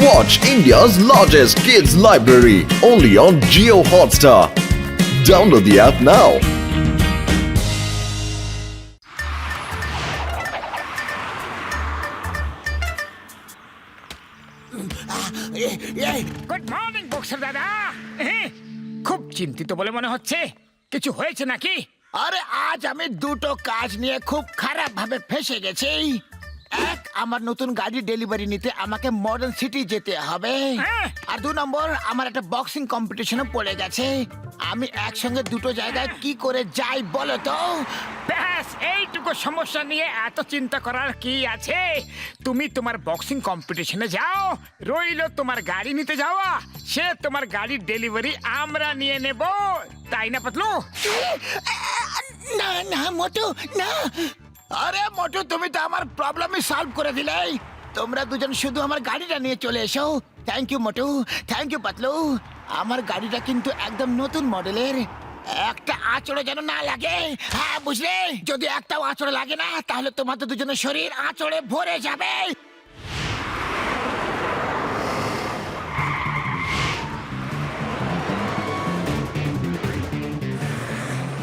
Watch India's largest kids library only on Jio Hotstar. Download the app now. Good morning boxer দাদা। খুব চিন্তিত বলে মনে হচ্ছে, কিছু হয়েছে নাকি? আরে আজ আমি দুটো কাজ নিয়ে খুব খারাপ ভাবে ফেসে গেছি। এক, আমার নতুন গাড়ি ডেলিভারি নিতে আমাকে মডার্ন সিটি যেতে হবে। হ্যাঁ। আর 2 নম্বর, আমার একটা বক্সিং কম্পিটিশনে পড়ে গেছে। আমি একসঙ্গে দুটো জায়গায় কি করে যাই বলো তো? ব্যাস এইটুকু সমস্যা নিয়ে এত চিন্তা করার কি আছে? তুমি তোমার বক্সিং কম্পিটিশনে যাও, রইলো তোমার গাড়ি নিতে যাওয়া। সে তোমার গাড়ির ডেলিভারি আমরা নিয়ে নেব, তাই না পাতলু? না না মোটু, না। আরে মোটু, তুমি তো আমার প্রবলেমই সলভ করে দিলে। তোমরা দুজন শুধু আমার গাড়িটা নিয়ে চলে এসো। Thank you Motu, thank you Patlu. আমার গাড়িটা কিন্তু একদম নতুন মডেলের। একটা আঁচড়ে যেন না লাগে। হ্যাঁ বুঝলে, যদি একটাও আঁচড়ে লাগে না, তাহলে তোমাদের দুজনের শরীর আঁচড়ে ভরে যাবে।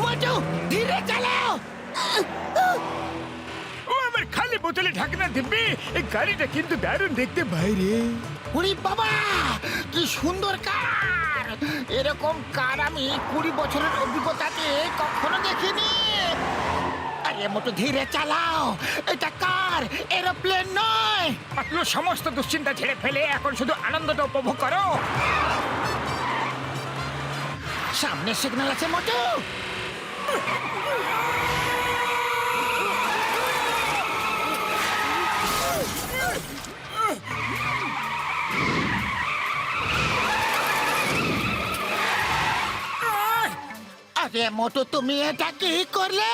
মোটু, ধীরে চালাও। ও আমার খালি বোতলে ঢাকনা দিব্যি, এই গাড়িটা কিন্তু দারুণ দেখতে বাইরে। ওরে বাবা, কি সুন্দর কার! এরকম কার আমি 20 বছরের অভিজ্ঞতাতে কখনো দেখিনি। আরে মোটু, ধীরে চালাও। এটা কার, এরোপ্লেন নয়। পাতলু, সমস্ত দুশ্চিন্তা ছেড়ে ফেলে এখন শুধু আনন্দটা উপভোগ করো। সামনে সিগন্যাল আছে মোটু। আরে মোটু, তুমি এটা কি করলে?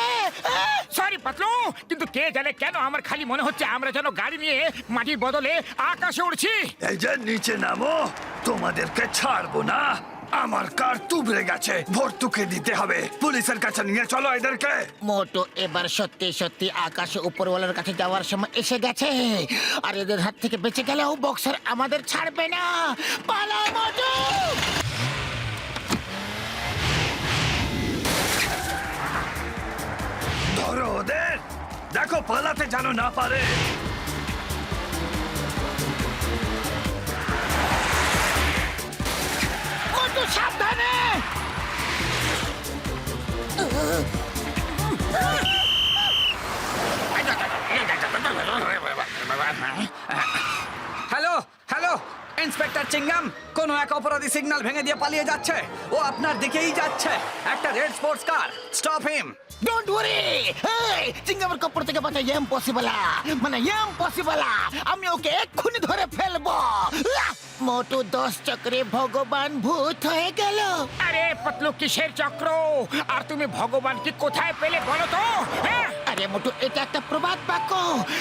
সরি পাতলু, কিন্তু কে জানে কেন আমার খালি মনে হচ্ছে আমরা যেন গাড়ি নিয়ে মাটির বদলে আকাশে উড়ছি। এই যে নিচে নামো, তোমাদেরকে ছাড়বো না। আমার কার তুবড়ে গেছে, ভর্তুকি দিতে হবে। পুলিশের কাছে নিয়ে চলো এদেরকে। মোটু, এবার সত্যি সত্যি আকাশে উপরওয়ালার কাছে যাওয়ার সময় এসে গেছে। আর এদের হাত থেকে বেঁচে গেলেও বক্সার আমাদের ছাড়বে না। পালাও মোটু। ধরো ওদের, দেখো পালাতে যেন না পারে। মোটু, সাবধানে। হ্যালো হ্যালো, ইন্সপেক্টর চিংগাম, কোনো এক অপরাধী সিগন্যাল ভেঙে দিয়ে পালিয়ে যাচ্ছে। ও আপনার দিকেই যাচ্ছে। একটা red sports car, stop him. Don't worry. এই চিংগামের কপড় থেকে বাঁচা ইম্পসিবল, মানে ইম্পসিবল। আমি ওকে এক্ষুনি ধরে ফেলবো। মোটু, 10 চক্রে ভগবান ভূত হয়ে গেল। আরে পাতলু, কিসের চক্র? আর তুমি ভগবানকে কোথায় পেলে বলো তো? হ্যাঁ? আরে মোটু, এটা একটা প্রবাদ বাক্য।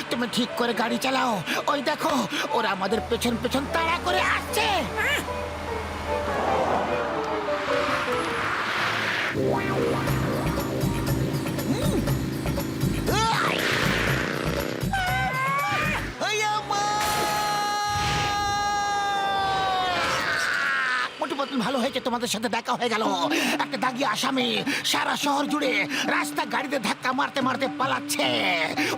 তুমি ঠিক করে গাড়ি চালাও। ওই দেখো, ওরা আমাদের পেছন পেছন তাড়া করে আসছে। মোটু পাতলু, ভালো হয়েছে তোমাদের সাথে দেখা হয়ে গেল। একটা দাগি আসামি সারা শহর জুড়ে রাস্তা গাড়িতে ধাক্কা মারতে মারতে পালাচ্ছে।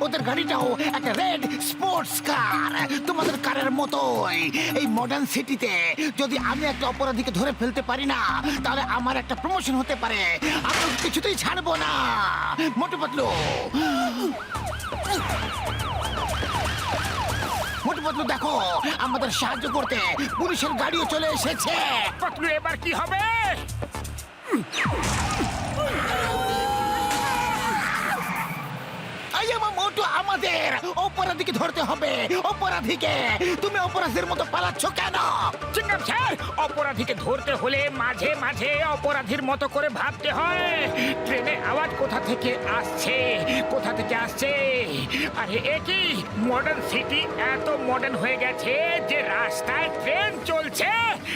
ওদের গাড়িটাও একটা রেড স্পোর্টস কার, তোমাদের কারের মতোই। এই মডার্ন সিটিতে যদি আমি একটা অপরাধীকে ধরে ফেলতে পারি না, তাহলে আমার একটা প্রমোশন হতে পারে। আমি ওকে কিছুতেই ছাড়বো না। মোটু পাতলু, মোটু পাতলু, দেখো, আমাদের সাহায্য করতে পুলিশের গাড়িও চলে এসেছে। পাতলু, এবার কি হবে? মোটু, আমাদের অপরাধীকে ধরতে হবে। অপরাধীকে। তুমি অপরাধীর মতো পালাচ্ছ কেন? চিংগাম স্যার, অপরাধীকে ধরতে হলে মাঝে মাঝে অপরাধীর মতো করে ভাবতে হয়। ট্রেনের আওয়াজ কোথা থেকে আসছে, কোথা থেকে আসছে? আরে এ কি মডার্ন সিটি এত মডার্ন হয়ে গেছে যে রাস্তায় ট্রেন চলছে।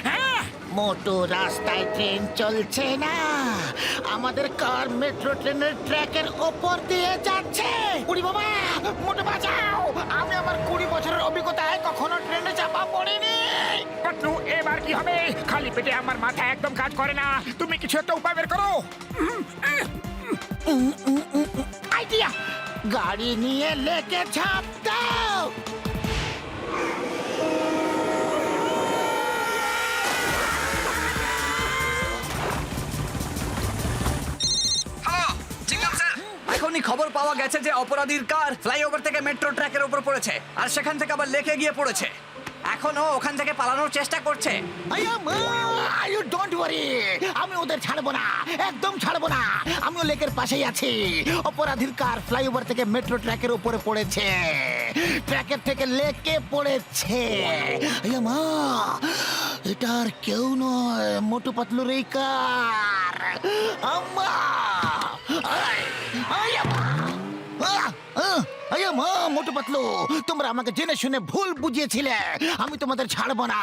হ্যাঁ মোটু, রাস্তায় ট্রেন চলছে না, আমাদের কার মেট্রো ট্রেনের ট্র্যাকের ওপর দিয়ে যাচ্ছে। উড়ি বাবা, মোটু বাঁচাও। আমি আমার 20 বছরের অভিজ্ঞতায় কখনো ট্রেনে চাপা পড়িনি। কি হবে? খালি পেটে আমার মাথা একদম কাজ করে না। তুমি কিছু একটা উপায় বের করো। আইডিয়া, গাড়ি নিয়ে লেকে ঝাঁপ দাও। হ্যালো চিংগাম স্যার, এখনই খবর পাওয়া গেছে যে অপরাধীর কার ফ্লাইওভার থেকে মেট্রো ট্র্যাকের উপর পড়েছে আর সেখান থেকে আবার লেকে গিয়ে পড়েছে। এখনো ওখান থেকে পালানোর চেষ্টা করছে। ইউ ডোন্ট ওয়ারি, আমি ওদের ছাড়বো না, একদম ছাড়বো না। আমিও লেকের পাশেই আছি। অপরাধীর কার ফ্লাইওভার থেকে মেট্রো ট্র্যাকের উপরে পড়েছে, ট্র্যাকের থেকে লেকে পড়েছে। মা, এটা আর কেউ নয়, মোটু পাতলুর এই কার। আম্মা, মা, মোটু পাতলু, তোমরা আমাকে জেনে শুনে ভুল বুঝিয়েছিলে। আমি তোমাদের ছাড়বো না।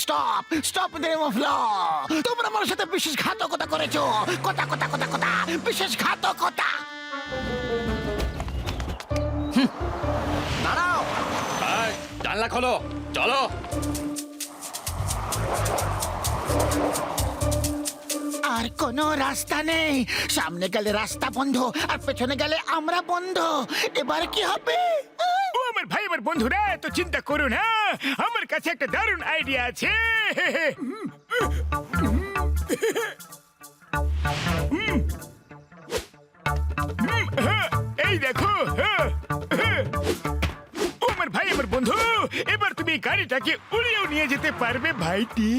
Stop, stop in the name of law. তোমরা আমার সাথে বিশ্বাসঘাতকতা করেছো। কথা কথা কথা কথা, বিশ্বাসঘাতকতা। দাঁড়াও, জানলা খোলো, চলো। আর কোনো রাস্তা নেই। সামনে গেলে রাস্তা বন্ধ, আর পেছনে গেলে আমরা বন্ধ। এবার কি হবে? ও আমার ভাই, আমার বন্ধুরা, তো চিন্তা করো না। আমার কাছে একটা দারুণ আইডিয়া আছে। এই দেখো। ও আমার ভাই, আমার বন্ধু, এবার তুমি গাড়িটাকে উড়িয়েও নিয়ে যেতে পারবে ভাইটি।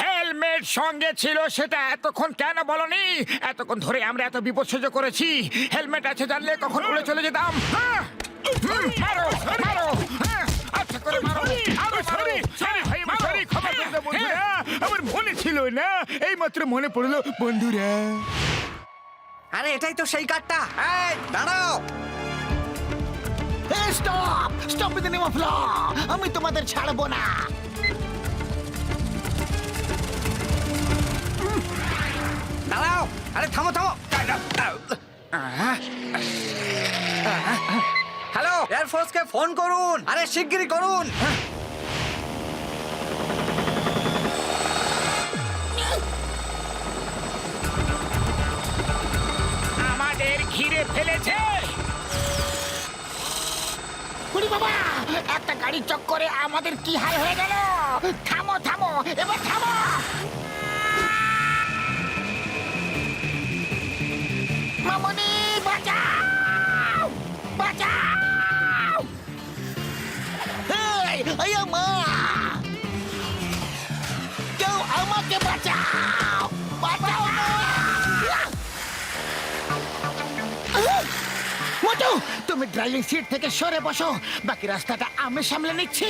হেলমেট সঙ্গে ছিল, সেটা এতক্ষণ কেন বলনি? এতক্ষণ ধরে আমরা এত বিপদ সহ্য করেছি। হেলমেট আছে জানলে কখন উড়ে চলে যেতাম। মারো, মারো, আচ্ছা করে মারো। সরি, সরি ভাই, আমার সরি, ক্ষমা করে দাও বন্ধুরা। আমার মনে ছিল না, এই মাত্র মনে পড়লো বন্ধুরা। আরে এটাই তো সেই কারটা। এই দাঁড়াও, stop, stop in the name of law. আমি তোমাদের ছাড়বো না। দাঁড়াও, আরে থামো থামো। হ্যালো, এয়ারফোর্সকে ফোন করুন। আরে শিগগিরই করুন। আমাদের ঘিরে ফেলেছে। উরি বাবা, একটা গাড়ির চক্করে আমাদের কি হাল হয়ে গেল। থামো, থামো, এবার থামো। মামনি, বাঁচাও, বাঁচাও। এই মা, কেউ আমাকে বাঁচাও, বাঁচাও না। মোটু, তুমি ড্রাইভিং সিট থেকে সরে বসো, বাকি রাস্তাটা আমি সামলে নিচ্ছি।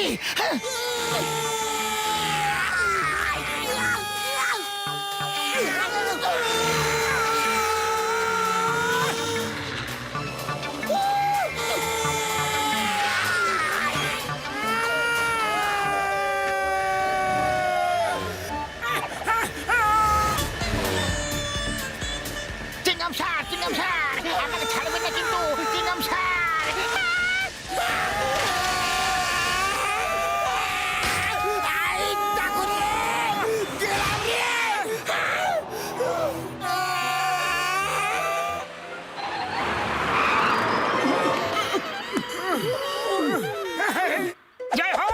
চিংগাম স্যার, চিংগাম স্যার, আমাকে ছাড়বেন না কিন্তু। চিংগাম স্যার, জয় হোক।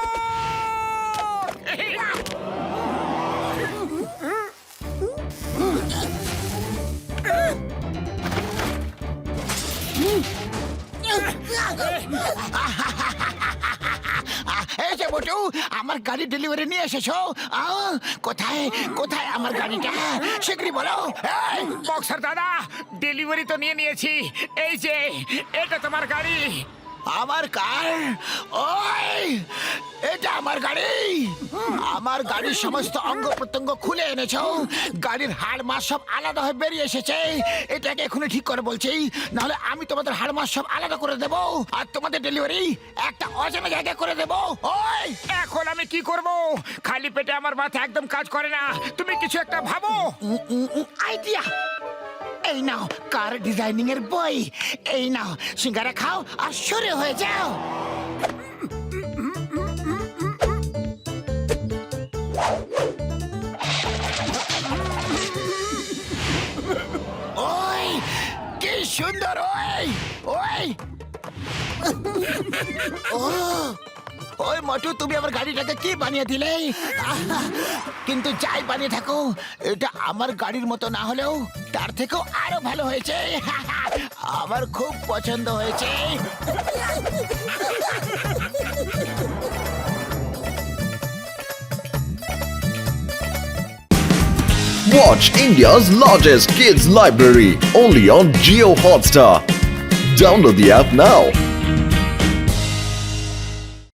এই যে মোটু, আমার গাড়ি ডেলিভারি নিয়ে এসেছো। কোথায়, কোথায় আমার গাড়িটা? শীঘ্রই বলো। এই, বক্সার দাদা, ডেলিভারি তো নিয়ে নিয়েছি। এই যে, এটা তোমার গাড়ি। আমার কার? ওই, এটা আমার গাড়ি। আমার গাড়ির সমস্ত অঙ্গ প্রত্যঙ্গ খুলে এনেছো। গাড়ির হাড় মাস সব আলাদা হয়ে বেরিয়ে এসেছে। এটাকে এখনই ঠিক করে বলছি, নাহলে আমি তোমাদের হাড় মাস সব আলাদা করে দেব, আর তোমাদের ডেলিভারি একটা অজানা জায়গায় করে দেব। ওই, এখন আমি কি করব? খালি পেটে আমার মাথা একদম কাজ করে না। তুমি কিছু একটা ভাবো। আইডিয়া। এই নাও কার ডিজাইনিং এর বই। এই নাও, সিঙ্গারা খাও আর সরে হয়ে যাও। ওই মটু, তুমি আমার গাড়িটাকে কি বানিয়ে দিলে? কিন্তু যাই বানিয়ে থাকো, এটা আমার গাড়ির মতো না হলেও তার থেকেও আরো ভালো হয়েছে। আমার খুব পছন্দ হয়েছে। Watch India's largest kids library only on Geo Hotstar. Download the app now.